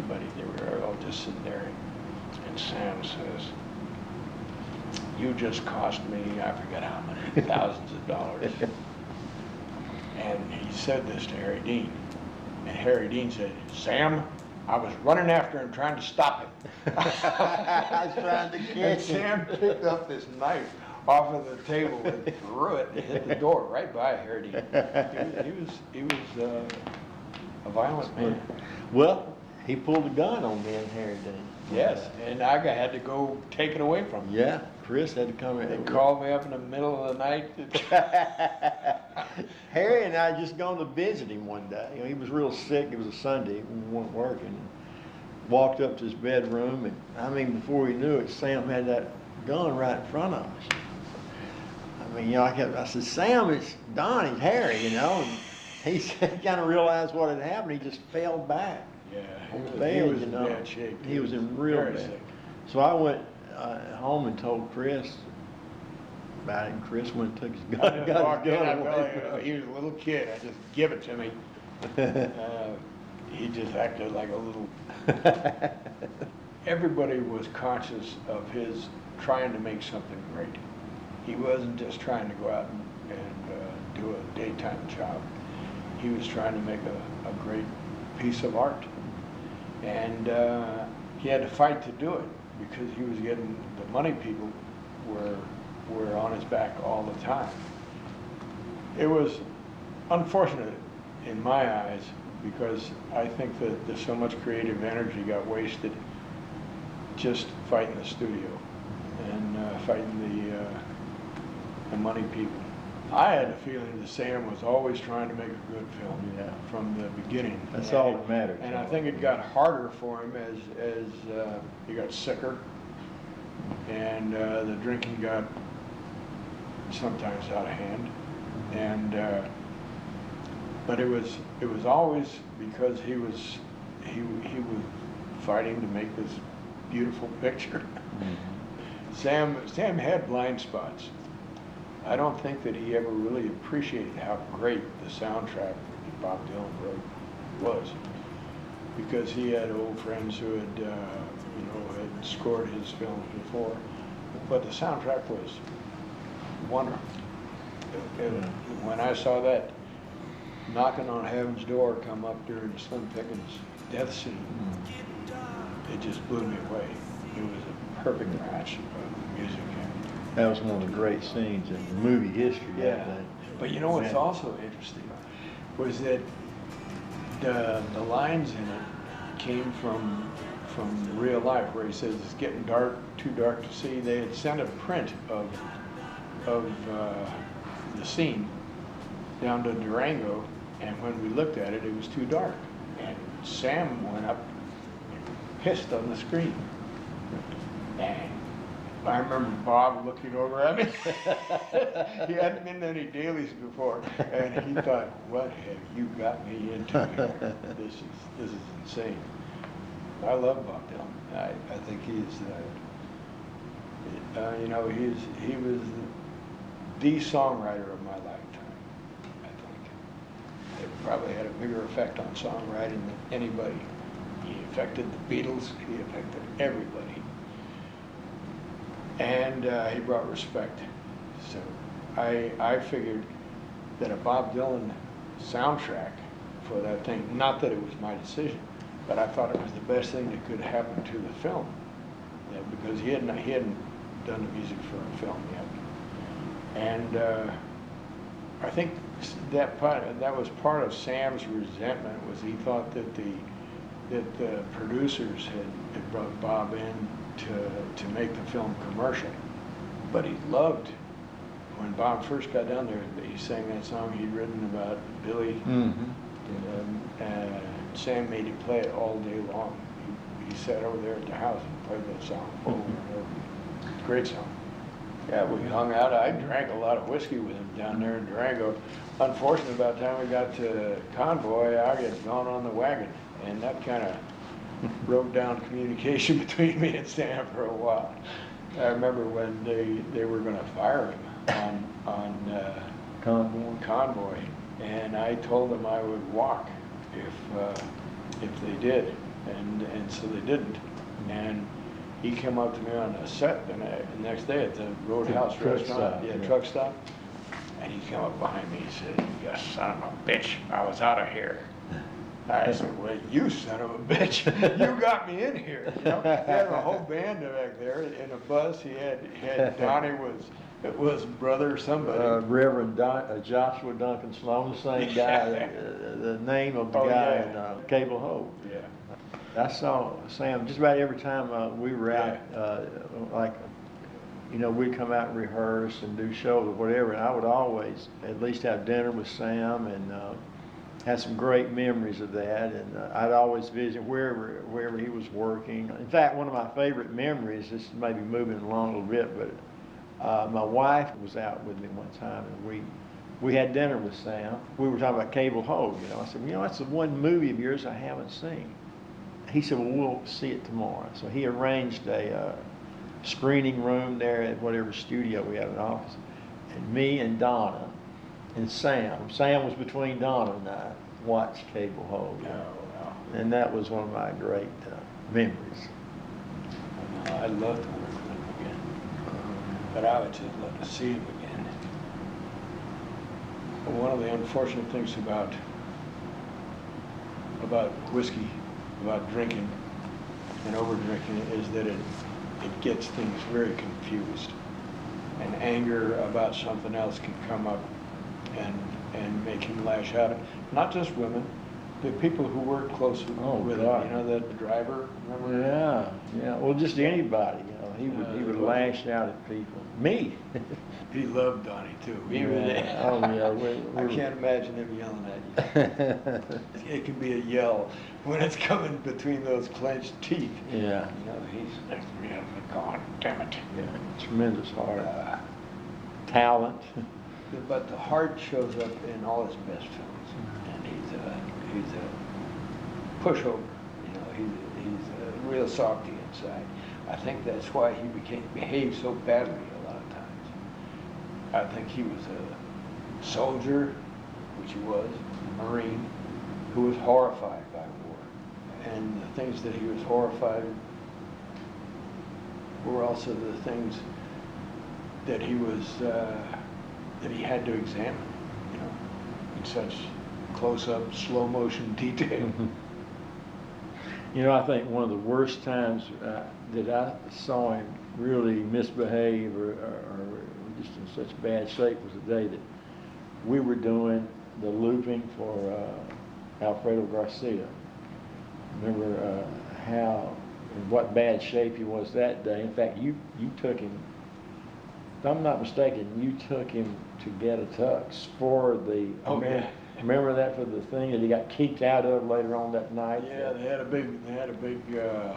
anybody. They were all just sitting there. And Sam says, "You just cost me, I forget how many, thousands of dollars." And he said this to Harry Dean. And Harry Dean said, "Sam, I was running after him trying to stop him." I was trying to catch him. And Sam picked up this knife off of the table and threw it and hit the door right by Harry Dean. He was a violent man. Well, he pulled a gun on me and Harry Dean. Yes, and I had to go take it away from him. Yeah, Chris had to come in. They called me up in the middle of the night. Harry and I had just gone to visit him one day. You know, he was real sick. It was a Sunday. We weren't working. Walked up to his bedroom, and I mean, before we knew it, Sam had that gun right in front of us. I mean, you know, I said, "Sam, it's Donnie, Harry," you know, and he kind of realized what had happened. He just fell back. Yeah, he was you in know. bad shape. He was in real very bad. sick. So I went home and told Chris about it, and Chris went and took his gun, got his gun away. He was a little kid. I just give it to me. He just acted like a little. Everybody was conscious of his trying to make something great. He wasn't just trying to go out and do a daytime job. He was trying to make a great piece of art. And he had to fight to do it because he was getting, the money people were on his back all the time. It was unfortunate in my eyes because I think that there's so much creative energy got wasted just fighting the studio and fighting the money people. I had a feeling that Sam was always trying to make a good film from the beginning. That's all that mattered. And I think it got harder for him as he got sicker and the drinking got sometimes out of hand. And but it was always because he was fighting to make this beautiful picture. Mm-hmm. Sam had blind spots. I don't think that he ever really appreciated how great the soundtrack that Bob Dylan wrote was, because he had old friends who had, had scored his films before. But the soundtrack was wonderful. When I saw that Knocking on Heaven's Door come up during Slim Pickens' death scene, it just blew me away. It was a perfect match of music. That was one of the great scenes in movie history. Yeah, but you know what's also interesting was that the lines in it came from real life, where he says it's getting dark, too dark to see. They had sent a print of the scene down to Durango, and when we looked at it, it was too dark. And Sam went up and pissed on the screen. And I remember Bob looking over at me. He hadn't been to any dailies before, and he thought, "What have you got me into here? This is insane." I love Bob Dylan. I think he's, he was the songwriter of my lifetime. I think it probably had a bigger effect on songwriting than anybody. He affected the Beatles. He affected everybody. And he brought respect. So I figured that a Bob Dylan soundtrack for that thing, not that it was my decision, but I thought it was the best thing that could happen to the film, because he hadn't done the music for a film yet. And I think that was part of Sam's resentment, was he thought that the producers had brought Bob in to make the film commercial. But he loved, when Bob first got down there, he sang that song he'd written about Billy. Mm-hmm. And Sam made him play it all day long. He sat over there at the house and played that song over and over. Great song. Yeah, we hung out. I drank a lot of whiskey with him down there in Durango. Unfortunately, by the time we got to Convoy, I had gone on the wagon, and that kind of broke down communication between me and Sam for a while. I remember when they were going to fire him on Convoy, and I told them I would walk if they did. and so they didn't. And he came up to me on a set the next day at the Roadhouse Truck restaurant, stop, yeah. truck stop. And he came up behind me, he said, "You son of a bitch, I was out of here." I said, "Well, you son of a bitch, you got me in here." You know, he had a whole band back there in a bus. He had Donnie was brother somebody. Reverend Joshua Duncan Sloan, the same guy, the name of the guy in Cable Hope. Yeah. I saw Sam just about every time we were out, like, you know, we'd come out and rehearse and do shows or whatever, and I would always at least have dinner with Sam and had some great memories of that. And I'd always visit wherever he was working. In fact, one of my favorite memories, this may be moving along a little bit, but my wife was out with me one time, and we had dinner with Sam. We were talking about Cable Hogue, you know. I said, "You know, that's the one movie of yours I haven't seen." He said, "Well, we'll see it tomorrow." So he arranged a screening room there at whatever studio we had in the office. And me and Donna and Sam was between Donna and I, watched Cable Hogue. And that was one of my great memories. I'd love to work with him again, but I would just love to see him again. But one of the unfortunate things about whiskey, about drinking and over drinking, is that it gets things very confused, and anger about something else can come up and make him lash out. Not just women, the people who work closely with him. You know, that driver, remember? Yeah. Well, just anybody, you know, he would lash out at people. Me. He loved Donnie too. I can't imagine him yelling at you. It can be a yell when it's coming between those clenched teeth. Yeah. You know, he's next to me, I'm going, damn it. Yeah, tremendous heart. Talent. But the heart shows up in all his best films, and he's a pushover. You know, he's a real softy inside. I think that's why he behaved so badly a lot of times. I think he was a soldier, which he was, a Marine, who was horrified by war. And the things that he was horrified were also the things that he was, that he had to examine, you know, in such close-up, slow-motion detail. You know, I think one of the worst times that I saw him really misbehave or just in such bad shape was the day that we were doing the looping for Alfredo Garcia. Remember how, in what bad shape he was that day. In fact, you took him, if I'm not mistaken, you took him to get a tux for the, remember that, for the thing that he got kicked out of later on that night? Yeah, they had a big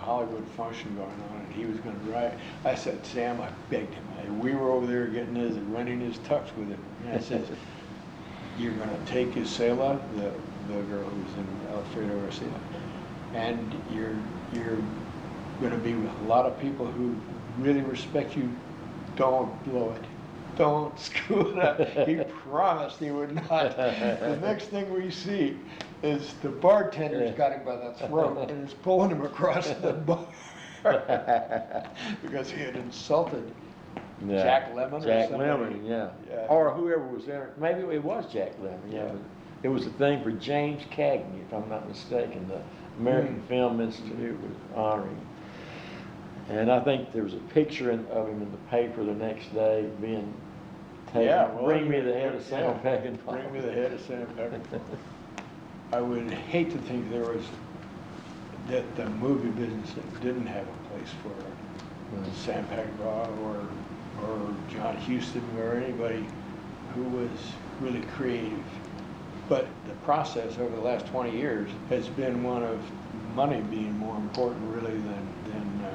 Hollywood function going on, and he was going to drive. I said, "Sam," I begged him. We were over there getting renting his tux with him. And I said, "You're going to take Isela, the girl who's in Alfredo Garcia, and you're going to be with a lot of people who really respect you. Don't blow it. Don't screw it up." He promised he would not. The next thing we see is the bartender's got him by the throat and is pulling him across the bar because he had insulted Jack Lemmon. Jack Lemmon, yeah. Or whoever was there. Maybe it was Jack Lemmon, yeah. But it was a thing for James Cagney, if I'm not mistaken. The American Film Institute was honoring. And I think there was a picture of him in the paper the next day being taken. Bring me the head of Sam Peckinpah. Bring me the head of Sam Peckinpah. I would hate to think that the movie business didn't have a place for Sam Peckinpah or John Huston or anybody who was really creative. But the process over the last 20 years has been one of money being more important really than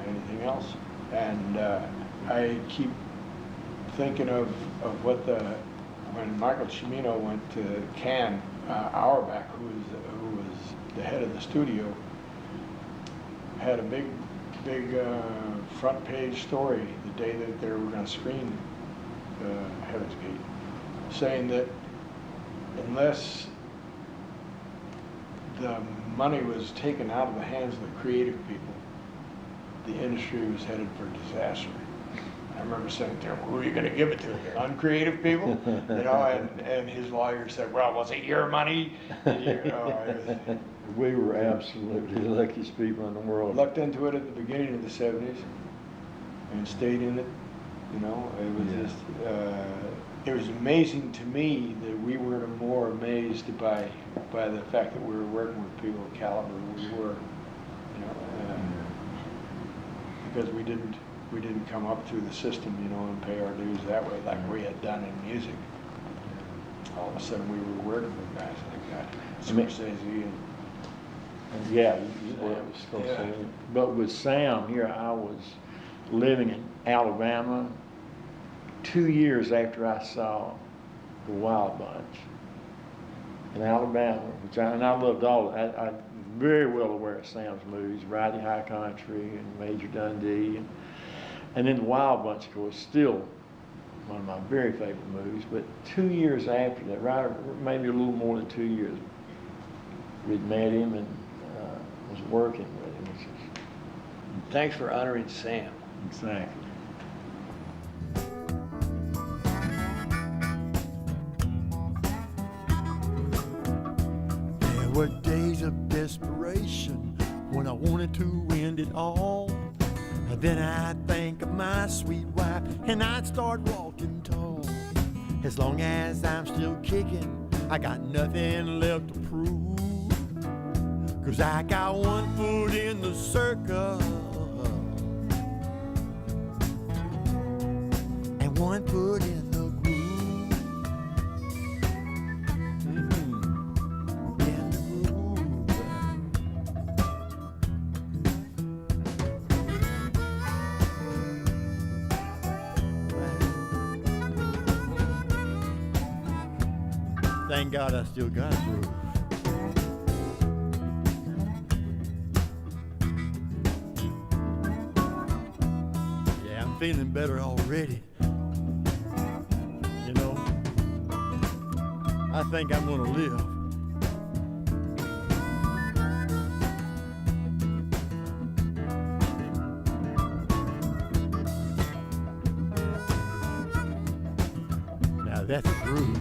anything else. And I keep thinking of when Michael Cimino went to Cannes, Auerbach, who was the head of the studio, had a big front page story the day that they were going to screen Heaven's Gate, saying that unless the money was taken out of the hands of the creative people, the industry was headed for disaster. I remember saying to him, who are you going to give it to? The uncreative people? You know, and his lawyer said, well, was it your money? We were absolutely the luckiest people in the world. Looked into it at the beginning of the 70s and stayed in it. You know, it was just, it was amazing to me that we weren't more amazed by the fact that we were working with people of caliber we were, you know, because we didn't come up through the system, you know, and pay our dues that way like we had done in music. All of a sudden we were working with guys like that, Scorsese and yeah, but with Sam here, I was living in Alabama 2 years after I saw the Wild Bunch in Alabama, and I loved all. I'm very well aware of Sam's movies, Riding High Country and Major Dundee, and then the Wild Bunch, of course, still one of my very favorite movies. But 2 years after that, right, maybe a little more than 2 years, we'd met him and was working with him. Which is, thanks for honoring Sam. exactly. There were days of desperation when I wanted to end it all. And then I'd think of my sweet wife and I'd start walking tall. As long as I'm still kicking, I got nothing left to prove. 'Cause I got one foot in the circus and one foot in the groove. In the groove. Thank God I still got a groove. Feeling better already. You know, I think I'm gonna live. Now that's a groove.